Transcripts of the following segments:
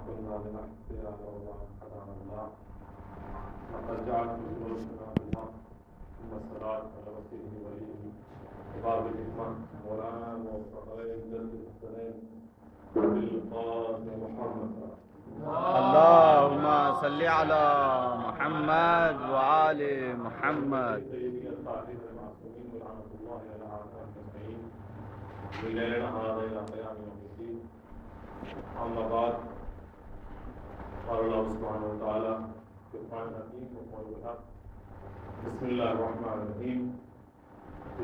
كنا لنهتدي لولا أن هدانا الله لقد جعلت رسلنا بالحق ثم الصلاة على رسوله وليه وبعض الحكمة مولانا وفقين جلد الحسنين بالقاسم محمد. اللهم صل على محمد وآل محمد. سيدنا الطاهرين المعصومين ورحمة الله على أعمال المسلمين من ليلنا هذا إلى قيام يوم الدين. أما بعد قال الله سبحانه وتعالى في القرآن الحكيم وقول الحق بسم الله الرحمن الرحيم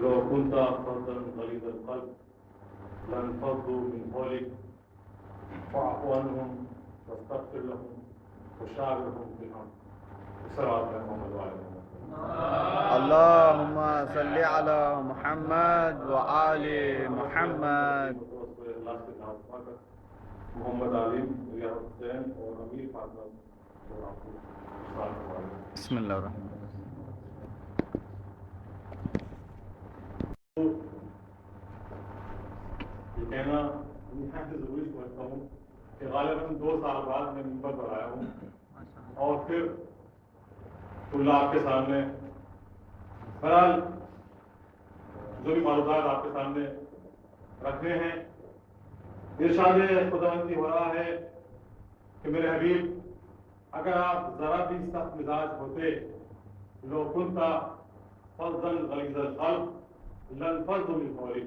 لو كنت فظا غليظ القلب لانفضوا من حولك فاعف عنهم واستغفر لهم وشاورهم في الأمر. الصلاة على محمد وعلى آله اللهم صل على محمد وآل محمد. محمد علیم ریاض حسین اور امیر فاطمہ اور آپ کو بسم اللہ الرحمن الرحیم. یہ کہنا نہایت ضروری سمجھتا ہوں کہ غالباً 2 سال بعد میں منبر پر آیا ہوں اور پھر طلاب کے سامنے بہرحال جو بھی معلومات آپ کے سامنے رکھنے ہیں. ارشاد خداوندی ہو رہا ہے کہ میرے حبیب اگر آپ ذرا بھی سخت مزاج ہوتے لو کنتا فظا غلیظ القلب لانفضوا من حولک،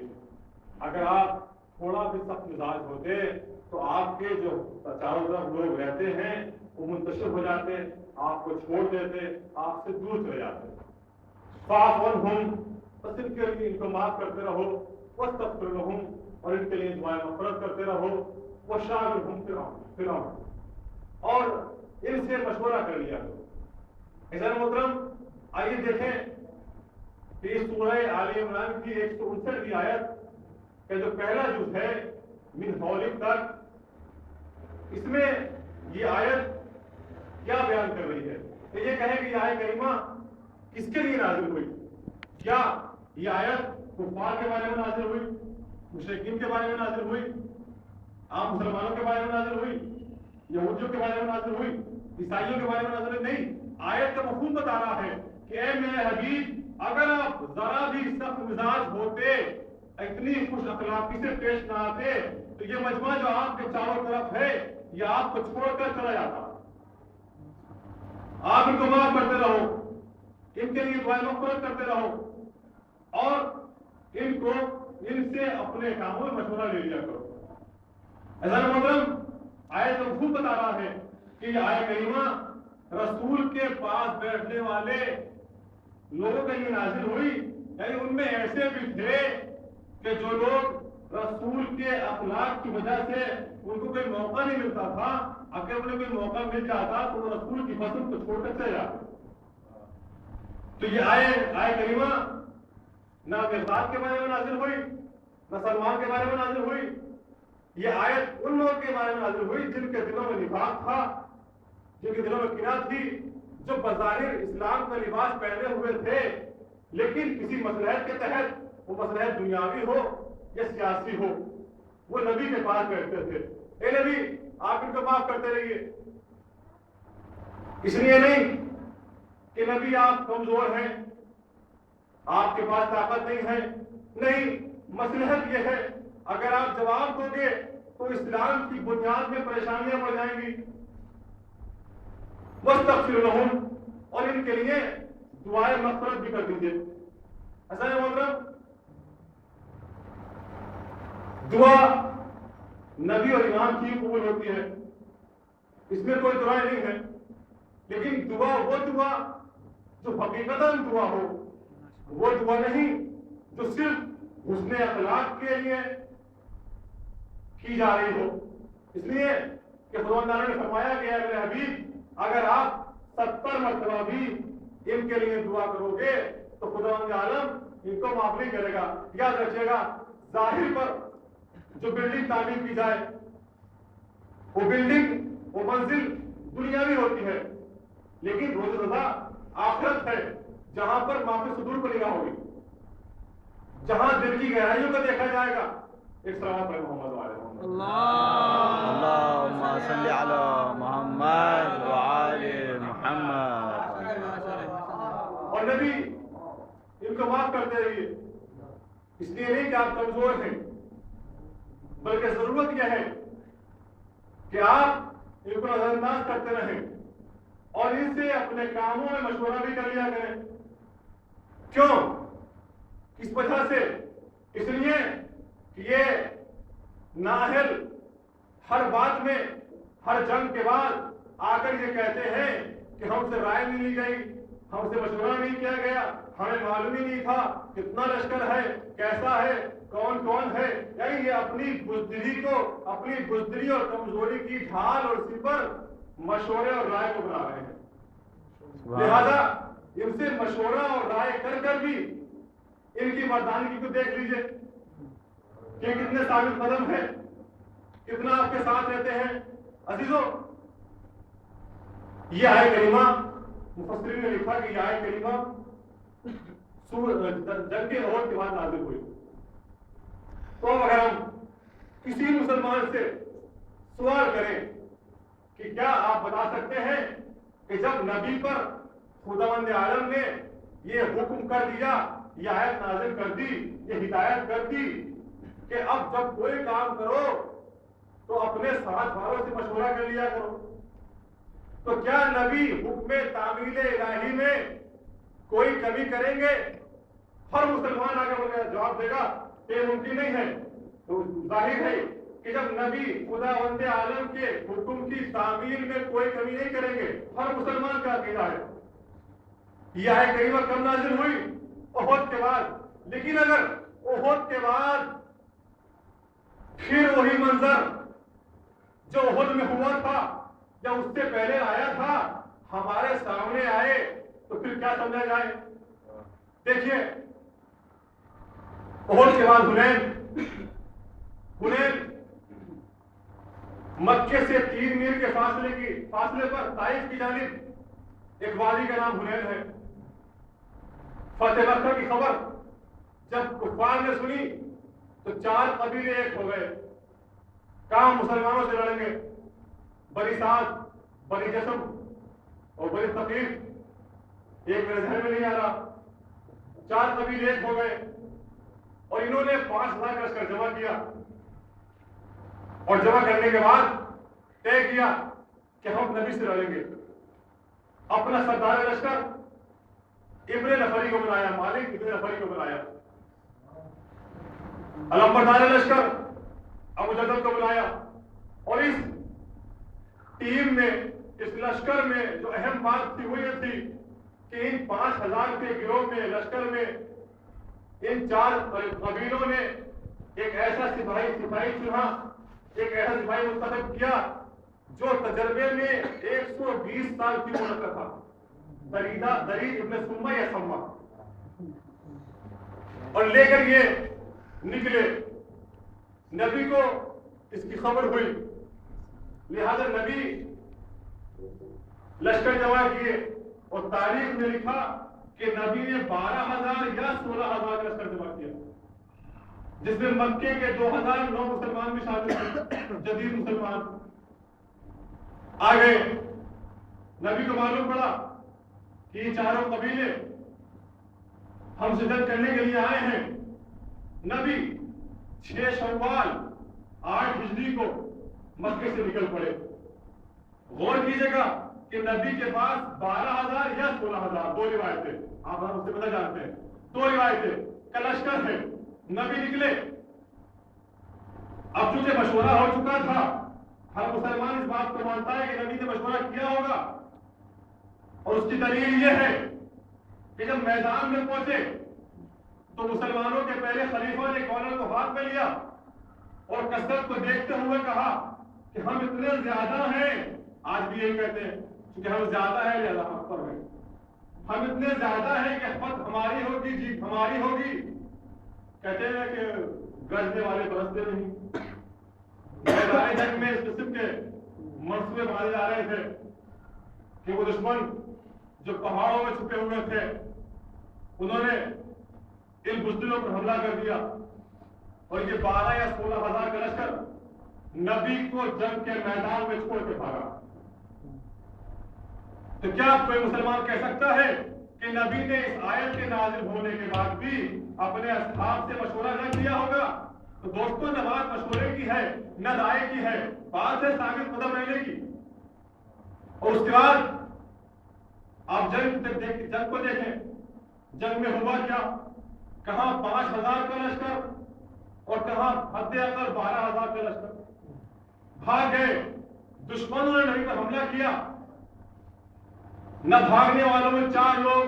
اگر آپ تھوڑا بھی سخت مزاج ہوتے تو آپ کے جو چاروں طرف لوگ رہتے ہیں وہ منتشر ہو جاتے، آپ کو چھوڑ دیتے، آپ سے دور چلے جاتے. فاعف عنہم، بس ان کے لیے ان کو معاف کرتے رہو، واستغفر لہم، اور ان کے لیے دعائیں مغفرت کرتے رہو، وشاورہم فی الامر، اور ان سے مشورہ کر لیا کرو. عزیزان محترم، آئیے دیکھیں کہ اس سورہ آل عمران کی 159ویں آیت کا جو پہلا جز ہے من حولک تک، اس میں یہ آیت کیا بیان کر رہی ہے؟ کہ یہ کہیں کہ یہ آیت کریمہ کس کے لیے نازل ہوئی؟ کیا یہ آیت کفار کے بارے میں نازل ہوئی، مشرکین کے بارے میں نازل ہوئی، عام مسلمانوں کے بارے میں نازل ہوئی، یہودیوں کے بارے میں نازل ہوئی، عیسائیوں کے بارے میں نازل ہوئی؟ نہیں، آیت کا مفہوم بتا رہا ہے کہ اے میرے حبیب اگر آپ ذرا بھی سخت مزاج ہوتے، اتنی خوش اخلاقی سے پیش نہ آتے تو یہ مجمع جو آپ کے چاروں طرف ہے یہ آپ کو چھوڑ کر چلا جاتا. آپ ان کو معاف کرتے رہو، ان کے لیے دعائیں مغفرت کرتے رہو، اور ان سے اپنے کاموں میں مشورہ لے لیا کرو. عزیزان محترم، آیت مفہوم بتا رہا ہے کہ یہ آیت کریمہ رسول کے پاس بیٹھنے والے لوگوں کے لیے نازل ہوئی، یعنی ان میں ایسے بھی تھے کہ جو لوگ رسول کے اخلاق کی وجہ سے ان کو کوئی موقع نہیں ملتا تھا، اگر انہیں کوئی موقع مل جاتا تو وہ رسول کی فضل کو چھوڑ کر چلے جاتے. تو یہ آیت کریمہ نہ مرزاد کے بارے میں نازل ہوئی، نہ سلمان کے بارے میں نازل ہوئی. یہ آیت ان لوگوں کے بارے میں نازل ہوئی جن کے دلوں میں نفاق تھا، جن کے دلوں میں کینہ تھی، جو بظاہر اسلام کا لباس پہنے ہوئے تھے لیکن کسی مصلحت کے تحت، وہ مصلحت دنیاوی ہو یا سیاسی ہو، وہ نبی کے پاس بیٹھتے تھے. اے نبی آپ ان کو معاف کرتے رہیے. اس لیے نہیں کہ نبی آپ کمزور ہیں، آپ کے پاس طاقت نہیں ہے، نہیں، مصلحت یہ ہے اگر آپ جواب دو گے تو اسلام کی بنیاد میں پریشانیاں بڑھ جائیں گی. واستغفر لہم، اور ان کے لیے دعائیں مغفرت بھی کر دیجیے. ایسا ہے محترم، دعا نبی اور امام کی قبول ہوتی ہے، اس میں کوئی دعائیں نہیں ہے، لیکن دعا وہ دعا جو حقیقتاً دعا ہو، وہ دعا نہیں جو صرف حسن اخلاق کے لیے کی جا رہی ہو. اس لیے کہ خداوند تعالیٰ نے فرمایا کہ اے میرے حبیب اگر آپ 70 مرتبہ بھی ان کے لیے دعا کرو گے تو خداوند عالم ان کو معاف نہیں کرے گا. یاد رکھیے گا، ظاہر پر جو بلڈنگ تعمیر کی جائے وہ بلڈنگ، وہ منزل دنیاوی ہوتی ہے، لیکن روز رضا آخرت ہے جہاں پر معافی صدور کو نگاہ ہوگی، جہاں دل کی گہرائیوں کو دیکھا جائے گا، ایک سلام پر محمد والے محمد اللہم صلی علی محمد وآل محمد. اور نبی ان کو معاف کرتے رہیے، اس لیے نہیں کہ آپ کمزور ہیں، بلکہ ضرورت یہ ہے کہ آپ ان کو نظر انداز کرتے رہیں اور ان سے اپنے کاموں میں مشورہ بھی کر لیا کریں. کیوں؟ کس وجہ سے؟ اس لیے کہ یہ نااہل ہر بات میں، ہر جنگ کے بعد آ کر یہ کہتے ہیں کہ ہم سے رائے نہیں لی گئی، ہم سے مشورہ نہیں کیا گیا، ہمیں معلوم ہی نہیں تھا کتنا لشکر ہے، کیسا ہے، کون کون ہے. یعنی یہ اپنی بزدلی کو، اپنی بزدلی اور کمزوری کی ڈھال اور سپر مشورے اور رائے کو بنا رہے ہیں. لہذا ان سے مشورہ اور رائے کر کر بھی ان کی مردانگی کو دیکھ لیجئے کہ کتنے ثابت قدم ہیں، کتنا آپ کے ساتھ رہتے ہیں. عزیزوں، یہ آیت کریمہ مفسرین نے لکھا کہ یہ آیت کریمہ جنگ احد کے بعد نازل ہوئی. تو اگر ہم کسی مسلمان سے سوال کریں کہ کیا آپ بتا سکتے ہیں کہ جب نبی پر خداوند عالم نے یہ حکم کر دیا، یہ آیت نازل کر دی، یہ ہدایت کر دی کہ اب جب کوئی کام کرو تو اپنے ساتھ والوں سے مشورہ کر لیا کرو، تو کیا نبی حکم تعمیل الہی میں کوئی کمی کریں گے؟ ہر مسلمان آگے بڑھ کر جواب دے گا کہ یہ ممکن نہیں ہے. تو ظاہر ہے کہ جب نبی خداوند عالم کے حکم کی تعمیل میں کوئی کمی نہیں کریں گے، ہر مسلمان کا عقیدہ ہے. یہ آیت کریمہ کب نازل ہوئی؟ احد کے بعد. لیکن اگر احد کے بعد پھر وہی منظر جو احد میں ہوا تھا یا اس سے پہلے آیا تھا ہمارے سامنے آئے تو پھر کیا سمجھا جائے؟ دیکھیے، احد کے بعد حنین مکے سے 3 میل کے فاصلے پر طائف کی جانب ایک وادی کا نام حنین ہے. فتح مکہ کی خبر جب کفار نے سنی تو 4 قبیلے ایک ہو گئے. کہاں مسلمانوں سے لڑیں گے؟ بنی سعد، بنی جسم اور بنی ثقیف. ایک میرے ذہن میں نہیں آ رہا. 4 قبیلے ایک ہو گئے اور انہوں نے 5000 کا لشکر جمع کیا اور جمع کرنے کے بعد طے کیا کہ ہم نبی سے لڑیں گے. اپنا سردار لشکر ابن نفری کو بلایا، مالک ابن نفری کو بلایا. علمبردار لشکر ابو جدل کو بلایا. اور اس ٹیم میں، اس لشکر میں جو اہم بات تھی وہ یہ تھی کہ ان 5000 کے گروہ میں، لشکر میں ان 4 قبیلوں نے ایک ایسا سپاہی چنا، ایک ایسا سپاہی منتخب کیا جو تجربے میں 120 سال کی عمر کا تھا. درید ابن سما یا سما. اور لے کر یہ نکلے. نبی کو اس کی خبر ہوئی، لہذا نبی لشکر جمع کیے اور تاریخ میں لکھا کہ نبی نے 12,000 یا 16,000 کا لشکر جمع کیا، جس میں مکے کے 2009 مسلمان بھی شامل تھے، جدید مسلمان. آگے نبی کو معلوم پڑا کہ یہ 4 قبیلے ہم سے جنگ کرنے کے لیے آئے ہیں. نبی 6 شوال 8 ہجری کو مکے سے نکل پڑے. غور کیجئے گا کہ نبی کے پاس 12,000 یا 16,000، 2 روایتیں، آپ اس سے پتہ جانتے ہیں، 2 روایتیں کا لشکر ہے. نبی نکلے. اب چونکہ مشورہ ہو چکا تھا، ہر مسلمان اس بات کو مانتا ہے کہ نبی نے مشورہ کیا ہوگا، اور اس کی دلیل یہ ہے کہ جب میدان میں پہنچے تو مسلمانوں کے پہلے خلیفہ نے گورنر کو ہاتھ میں لیا اور کثرت کو دیکھتے ہوئے کہا کہ ہم اتنے زیادہ ہیں. آج بھی یہی کہتے ہیں کہ ہم زیادہ ہیں لہذا حق پر ہیں. ہم اتنے زیادہ ہیں کہ فتح ہماری ہوگی، جیت ہماری ہوگی. کہتے ہیں کہ گرجنے والے برستے نہیں. میدان جنگ میں اس قسم کے منصوبے مارے جا رہے تھے کہ وہ دشمن جو پہاڑوں میں چھپے ہوئے تھے انہوں نے ان بزدلوں پر حملہ کر دیا اور یہ 12 یا 16 ہزار کا لشکر نبی کو جنگ کے میدان میں چھوڑ کے بھاگا. تو کیا کوئی مسلمان کہہ سکتا ہے کہ نبی نے اس آیت کے نازل ہونے کے بعد بھی اپنے اصحاب سے مشورہ نہ کیا ہوگا؟ تو دوستوں نہ بات مشورے کی ہے نہ رائے کی ہے، بات ہے ثابت قدم رہنے کی. اور اس کے بعد آپ جنگ کو دیکھیں، جنگ میں ہوا کیا؟ کہاں 5000 کا لشکر اور کہاں حد اقل 12000 کا لشکر. بھاگ گئے، دشمنوں نے نبی پر حملہ کیا. نہ بھاگنے والوں میں 4 لوگ،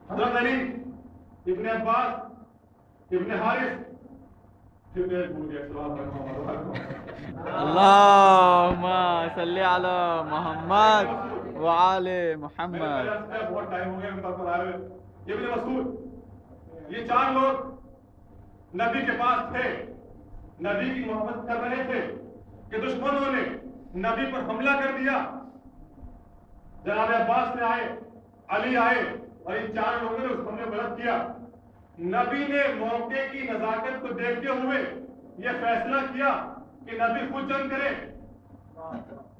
حضرت علی، ابن عباس، ابن حارث، پھر میں بھول گیا اللہم صلی علی محمد وآل محمد. بہت ٹائم ہو گیا ابن مسعود. یہ 4 لوگ نبی کے پاس تھے، نبی کی محبت کر رہے تھے کہ دشمنوں نے نبی پر حملہ کر دیا. جناب عباس نے آئے، علی آئے اور ان 4 لوگوں نے اس حملے میں مدد کیا. نبی نے موقع کی نزاکت کو دیکھتے ہوئے یہ فیصلہ کیا کہ نبی خود جنگ کرے.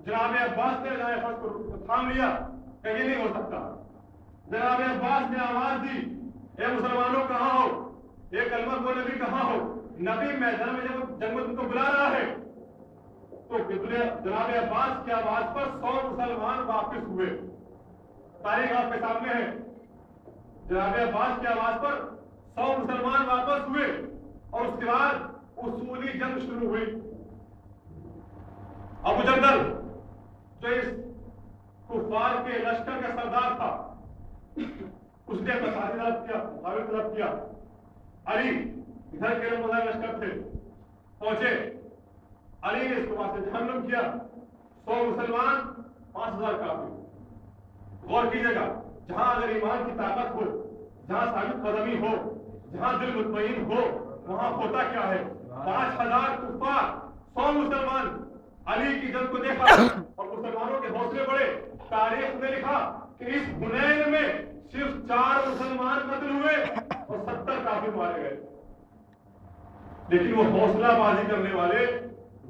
جناب عباس نے جناب فرض کو تھام لیا کہ یہ نہیں ہو سکتا. جناب عباس نے آواز دی، اے مسلمانوں کہاں ہو؟ ایک کلمہ کو نبی کہاں ہو؟ نبی میدان میں جب جنگ میں تم کو بلا رہا ہے. تو جناب عباس کی آواز پر 100 مسلمان واپس ہوئے. تاریخ آپ کے سامنے ہے. جناب عباس کی آواز پر 100 مسلمان واپس ہوئے اور اس کے بعد اصولی جنگ شروع ہوئی. ابو جندل جو اس کفار کے لشکر کا سردار تھا، اس نے اپنا ساتھی طلب کیا، مقابل طلب کیا. علی ادھر کے لشکر تھے، پہنچے. علی نے اس کو وہاں سے جہنم کیا. 100 مسلمان، 5000 کافر. غور کیجیے گا، جہاں اگر ایمان کی طاقت ہو، جہاں ثابت قدمی ہو، جہاں دل مطمئن ہو، وہاں ہوتا کیا ہے؟ 5000 کفار، 100 مسلمان. علی کی جنگ کو دیکھا اور مسلمانوں کے حوصلے بڑھے. تاریخ میں لکھا کہ اس حنین میں صرف 4 مسلمان قتل ہوئے اور 70 کافر مارے گئے. لیکن وہ حوصلہ بازی کرنے والے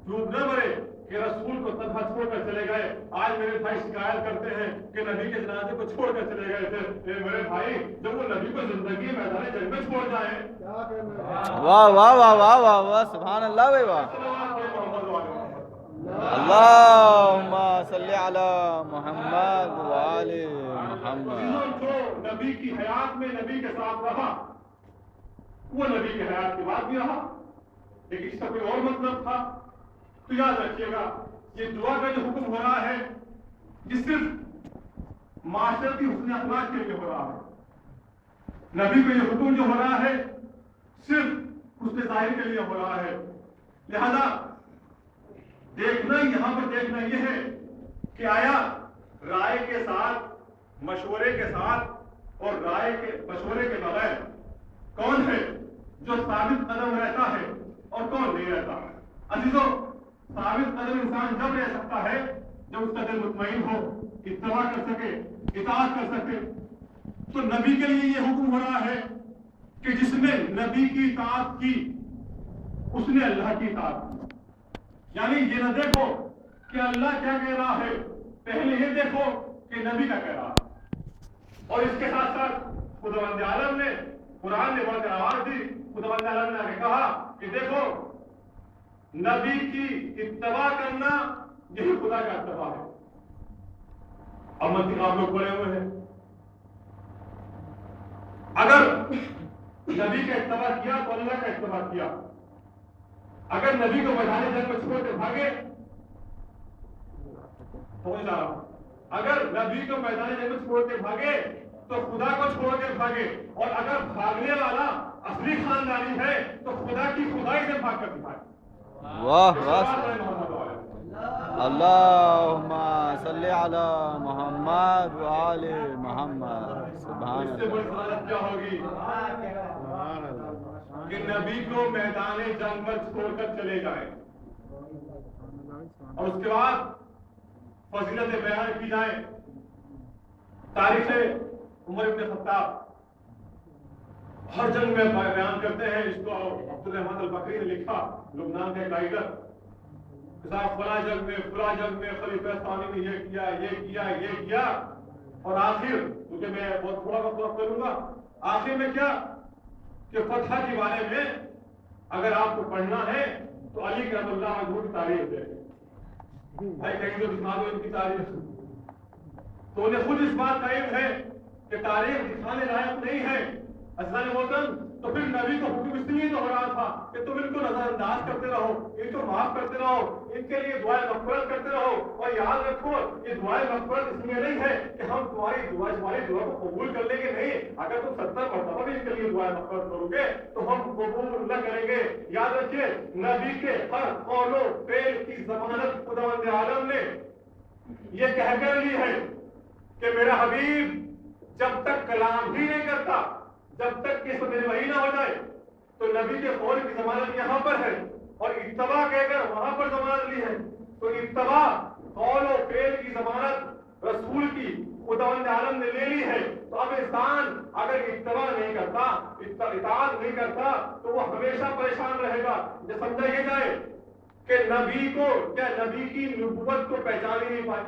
ڈوب نہ مرے کہ رسول کو تنہا چھوڑ کر چلے گئے. آج میرے بھائی شکایت کرتے ہیں کہ نبی کے جنازے کو چھوڑ کر چلے گئے تھے. میرے بھائی جب وہ نبی کو زندگی میدان جنگ میں چھوڑ جائیں. واہ واہ واہ واہ واہ واہ، سبحان اللہ بھائی واہ. اللہم صلی علی محمد وآل محمد. جو نبی کی حیات میں نبی کے ساتھ رہا وہ نبی کی حیات کے بعد بھی رہا، لیکن اس کا کوئی اور مطلب تھا. تو یاد رکھیے گا، یہ دعا کا جو حکم ہو رہا ہے یہ صرف معاشرتی حسن اخلاق کے لیے ہو رہا ہے. نبی کو یہ حکم جو ہو رہا ہے صرف حسن ظاہر کے لیے ہو رہا ہے. لہذا دیکھنا یہاں پر دیکھنا یہ ہے کہ آیا رائے کے ساتھ، مشورے کے ساتھ اور رائے کے مشورے کے بغیر کون ہے جو ثابت قدم رہتا ہے اور کون نہیں رہتا؟ عزیزوں، ثابت قدم انسان جب رہ سکتا ہے جب اس کا دل مطمئن ہو، اتباع کر سکے، اطاعت کر سکے. تو نبی کے لیے یہ حکم ہو رہا ہے کہ جس نے نبی کی اطاعت کی اس نے اللہ کی اطاعت کی. یعنی یہ نہ دیکھو کہ اللہ کیا کہہ رہا ہے، پہلے یہ دیکھو کہ نبی کیا کہہ رہا ہے. اور اس کے ساتھ ساتھ خداوند عالم نے، قرآن نے بڑھ کر آواز دی. خداوند عالم نے آگے کہا کہ دیکھو نبی کی اتباع کرنا یہی خدا کا اتباع ہے. اب منطق آپ لوگ پڑے ہوئے ہیں. اگر نبی کا اتباع کیا تو اللہ کا اتباع کیا. اگر نبی کو میدان جنگ میں چھوڑ کے بھاگے، اگر نبی کو میدان جنگ میں چھوڑ کے بھاگے تو خدا کو چھوڑ کے بھاگے. اور اگر بھاگنے والا اصلی خاندانی ہے تو خدا کی خدائی سے بھاگ کر دکھائے. واہ واہ. اللہم صلی علی محمد وآل محمد. سبحان اس سے بڑی سعادت کیا ہوگی کہ نبی کو میدان جنگ میں چھوڑ کر چلے جائیں اور اس کے بعد فضیلت بیان کی جائیں. تاریخ عمر ابن خطاب ہر جنگ میں بیان کرتے ہیں. اس کو عبدالرحمان البکری نے لکھا, لبنان کا ایک رائٹر, فلاں جنگ میں خلیفہ ثانی نے یہ کیا اور آخر, کیونکہ میں بہت تھوڑا وقت کروں گا, آخر میں کیا کہ فتح کے بارے میں اگر آپ کو پڑھنا ہے تو علی کرم اللہ عنہ کی تاریخ ہے. بھائی کہیں تو دکھا دو ان کی تاریخ. تو انہیں خود اس بات کا علم ہے کہ تاریخ دکھانے لائق نہیں ہے. عزیزان محترم, تو پھر نبی کو حکم اس لیے تو ہو رہا تھا کہ تم ان کو نظر انداز کرتے رہو, ان کو معاف کرتے رہو, ان کے لیے دعائیں مغفرت کرتے رہو. اور یاد رکھو یہ دعائیں مغفرت اس لیے نہیں ہے کہ ہم تمہاری دعا کو قبول کر لیں گے, نہیں. اگر تم 70 مرتبہ بھی ان کے لیے دعائیں مغفرت کرو گے تو ہم قبول نہ کریں گے. یاد رکھیے نبی کے ہر قول و فعل کی ضمانت خداوند عالم نے یہ کہہ کر لی ہے کہ میرا حبیب جب تک کلام ہی نہیں کرتا, جب تک کہ میری وحی نہ ہو جائے, تو نبی کے قول کی ضمانت یہاں پر ہے اور اتباع کہہ کر وہاں پر ضمانت لی ہے. تو اتباع قول و فعل کی ضمانت رسول کی خداوند عالم نے لے لی ہے. تو اب انسان اگر اتباع نہیں کرتا, اطاعت نہیں کرتا, تو وہ ہمیشہ پریشان رہے گا. یہ سمجھا یہ جائے کہ نبی کو کیا نبی کی نبوت کو پہچان ہی نہیں پائے.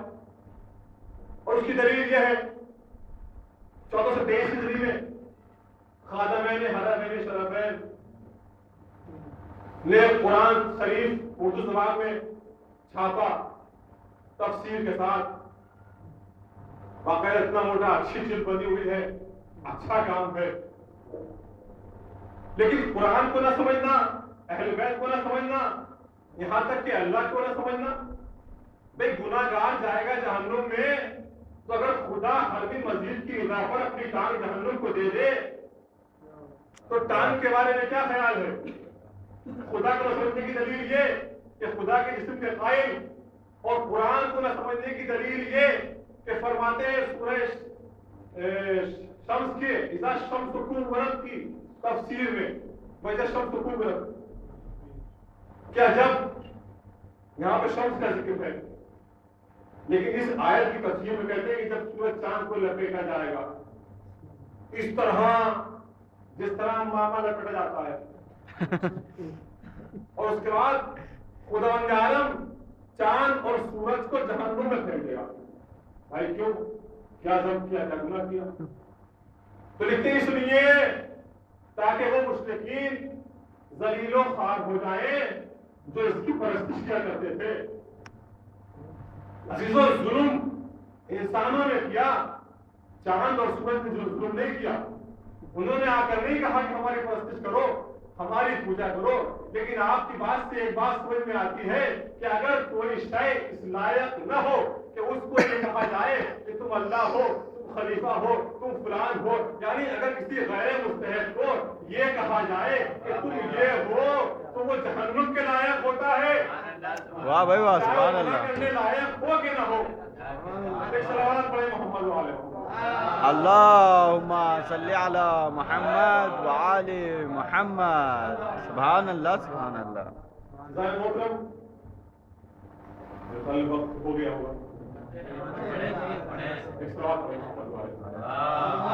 اور اس کی دلیل یہ ہے 1423 ہجری میں خادمین حرمین شریفین نے قرآن شریف اردو زبان میں چھاپا تفسیر کے ساتھ. باقاعدہ اتنا موٹا اچھی چیز بنی ہوئی ہے, اچھا کام ہے. لیکن قرآن کو نہ سمجھنا, اہل بیت کو نہ سمجھنا, یہاں تک کہ اللہ کو نہ سمجھنا. بھئی گناہ گار جائے گا جہنم میں, تو اگر خدا ہر دن مسجد کی رضا پر اپنی ٹانگ جہنم کو دے دے تو ٹانگ کے بارے میں کیا خیال ہے؟ خدا کو نہ سمجھنے کی دلیل یہ کہ خدا کے جسم کے قائل, اور قرآن کو نہ سمجھنے کی دلیل یہ کہ فرماتے ہیں سورہ شمس کے اذا الشمس کورت کی تفسیر میں, وَإِذَا الشَّمْسُ كُوِّرَتْ, کیا جب یہاں پہ شمس کا ذکر ہے, لیکن اس آیت کی تفسیر میں کہتے ہیں کہ جب سورج چاند کو لپیٹا جائے گا اس طرح جس طرح ماما لپٹا جاتا ہے. اور اس کے بعد خداوند عالم چاند اور سورج کو جہنم میں پھینک دے گا. بھائی کیوں, کیا ذنب کیا, کیا گناہ کیا؟ تو لکھتے اس لیے تاکہ وہ مشرکین ذلیل و خوار ہو جائیں جو اس کی پرستش کیا کرتے تھے. عزیزو, ظلم انسانوں نے کیا, چاند اور سورج نے جو ظلم نہیں کیا. انہوں نے آ کر نہیں کہا کہ ہماری پرستش کرو, ہماری پوجا کرو, لیکن آپ کی بات سے ایک بات سمجھ میں آتی ہے کہ اگر کوئی شے اس لائق نہ ہو کہ اس کو یہ کہا جائے کہ تم اللہ ہو, تم خلیفہ ہو, تم فلان ہو, یعنی اگر کسی غیر مستحق کو یہ کہا جائے کہ تم یہ ہو تو وہ جہنم کے لائق ہوتا ہے. واہ بھائی واہ, سبحان اللہ. کرنے لائق ہو کہ نہ ہو. ایک صلوات پڑھیں محمد والے. اللہم صلی علی محمد وآل محمد. سبحان اللہ, سبحان اللہ. ظاہر محترم کل وقت ہو گیا ہوگا. ایک صلوات پڑھیں محمد والے.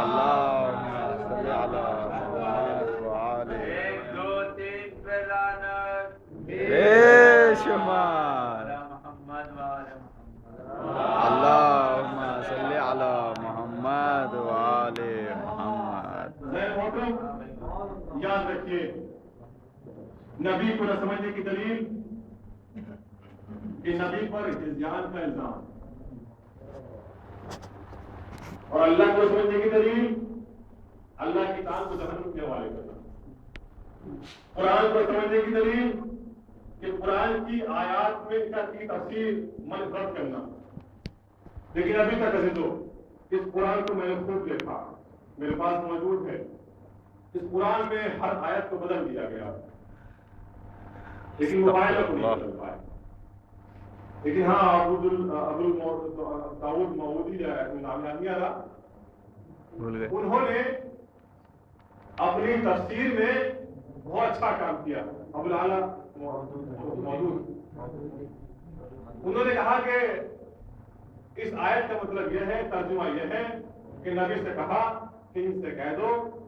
اللہم صلی علی محمد وآل محمد. 1 2 3 پہ لعنت بے شمار. محمد والے اللہم صلی علی محمد وآل محمد. ظاہر محترم یاد رکھیے نبی کو نہ سمجھنے کی دلیل کہ نبی پر عصیان کا الزام, اور اللہ کو سمجھنے کی دلیل اللہ کی کتاب کو جہنم کے حوالے کرنا. قرآن کو سمجھنے کی دلیل کہ قرآن کی آیات میں کی تفسیر منفرد کرنا. لیکن ابھی تک عزیزو اس قرآن کو میں نے خود دیکھا, میرے پاس موجود ہے. اس قرآن میں ہر آیت کو بدل دیا گیا, لیکن موبائل کو نہیں بدل پائے. لیکن ہاں داؤد مودودی نام نہیں آ رہا, انہوں نے اپنی تفسیر میں بہت اچھا کام کیا. ابوالعلا مودود, انہوں نے کہا کہ اس آیت کا مطلب یہ ہے, ترجمہ یہ ہے کہ نبی سے کہا کہ ان سے کہہ دو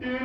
3